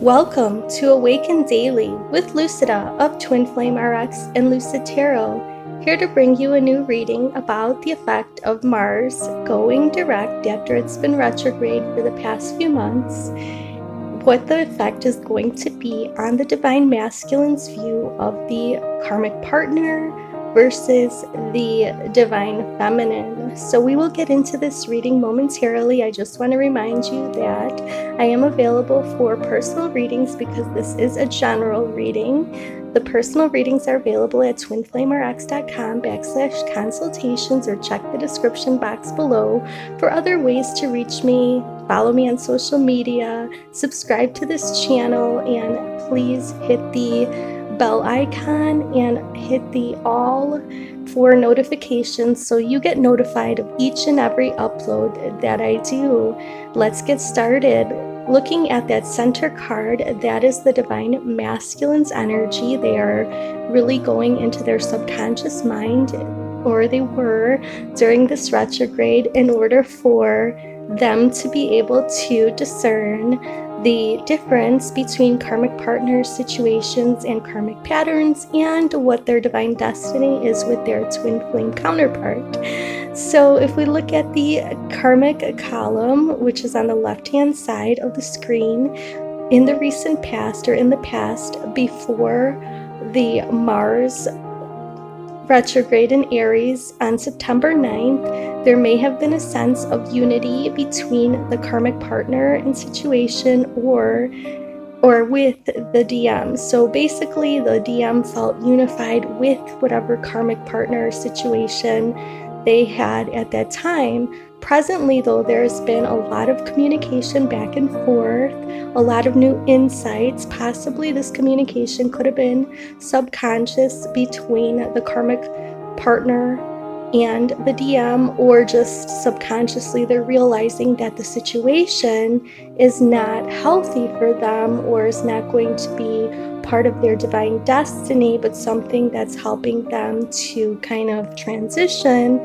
Welcome to Awaken Daily with Lucida of Twin Flame RX and Lucid Tarot, here to bring you a new reading about the effect of Mars going direct after it's been retrograde for the past few months, what the effect is going to be on the Divine Masculine's view of the karmic partner versus the Divine Feminine. So we will get into this reading momentarily. I just want to remind you that I am available for personal readings because this is a general reading. The personal readings are available at twinflamerx.com/consultations, or check the description box below for other ways to reach me. Follow me on social media, subscribe to this channel, and please hit the bell icon and hit the all for notifications so you get notified of each and every upload that I do. Let's get started. Looking at that center card, that is the Divine Masculine's energy. They are really going into their subconscious mind, or they were during this retrograde, in order for them to be able to discern the difference between karmic partners, situations, and karmic patterns, and what their divine destiny is with their twin flame counterpart. So if we look at the karmic column, which is on the left-hand side of the screen, in the recent past, or in the past before the Mars retrograde in Aries on September 9th, there may have been a sense of unity between the karmic partner and situation or with the DM. So basically the DM felt unified with whatever karmic partner or situation they had at that time. Presently, though, there's been a lot of communication back and forth, a lot of new insights. Possibly this communication could have been subconscious between the karmic partner and the DM, or just subconsciously they're realizing that the situation is not healthy for them, or is not going to be part of their divine destiny, but something that's helping them to kind of transition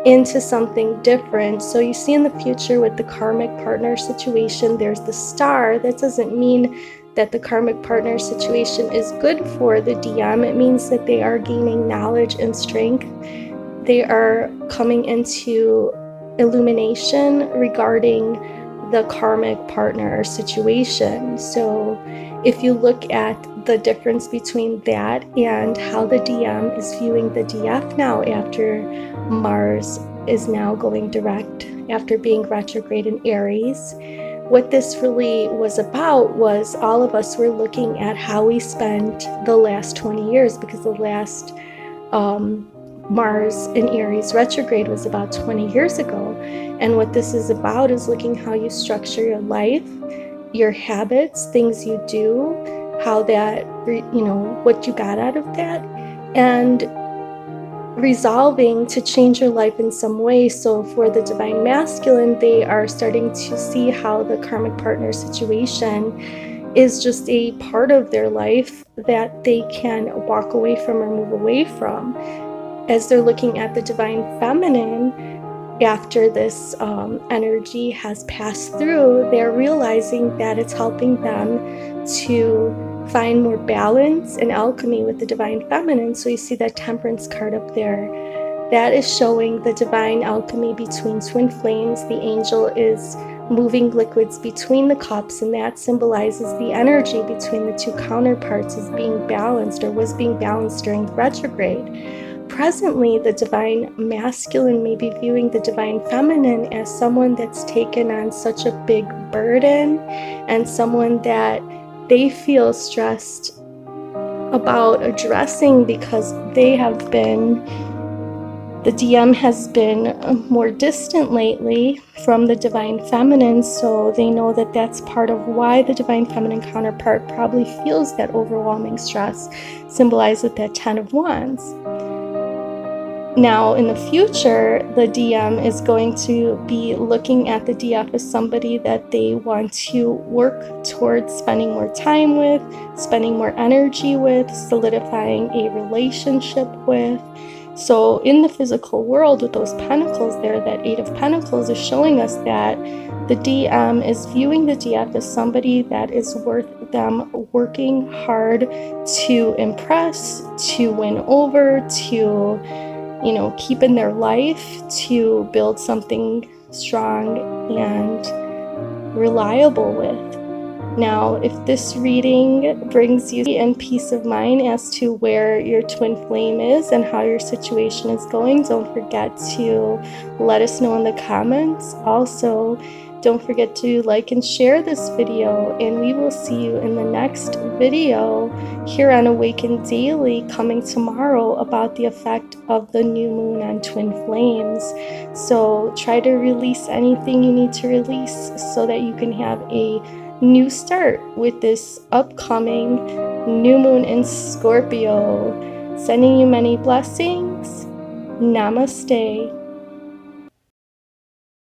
into something different. So you see in the future with the karmic partner situation, there's the star. That doesn't mean that the karmic partner situation is good for the DM. It means that they are gaining knowledge and strength. They are coming into illumination regarding the karmic partner situation. So if you look at the difference between that and how the DM is viewing the DF now, after Mars is now going direct after being retrograde in Aries, what this really was about was all of us were looking at how we spent the last 20 years, because the last Mars in Aries retrograde was about 20 years ago. And what this is about is looking how you structure your life, your habits, things you do, how that, what you got out of that, and resolving to change your life in some way. So for the Divine Masculine, they are starting to see how the karmic partner situation is just a part of their life that they can walk away from or move away from. As they're looking at the Divine Feminine, after this energy has passed through, they're realizing that it's helping them to find more balance and alchemy with the Divine Feminine. So you see that Temperance card up there. That is showing the divine alchemy between twin flames. The angel is moving liquids between the cups, and that symbolizes the energy between the two counterparts is being balanced, or was being balanced during the retrograde. Presently, the Divine Masculine may be viewing the Divine Feminine as someone that's taken on such a big burden, and someone that they feel stressed about addressing, because the DM has been more distant lately from the Divine Feminine, so they know that that's part of why the Divine Feminine counterpart probably feels that overwhelming stress, symbolized with that 10 of Wands. Now, in the future, the DM is going to be looking at the DF as somebody that they want to work towards spending more time with, spending more energy with, solidifying a relationship with. So in the physical world, with those pentacles there, that 8 of Pentacles is showing us that The DM is viewing the DF as somebody that is worth them working hard to impress, to win over, to, keep in their life, to build something strong and reliable with. Now, if this reading brings you in peace of mind as to where your twin flame is and how your situation is going, don't forget to let us know in the comments. Also, don't forget to like and share this video, and we will see you in the next video here on Awaken Daily, coming tomorrow, about the effect of the new moon on twin flames. So try to release anything you need to release so that you can have a new start with this upcoming new moon in Scorpio. Sending you many blessings. Namaste.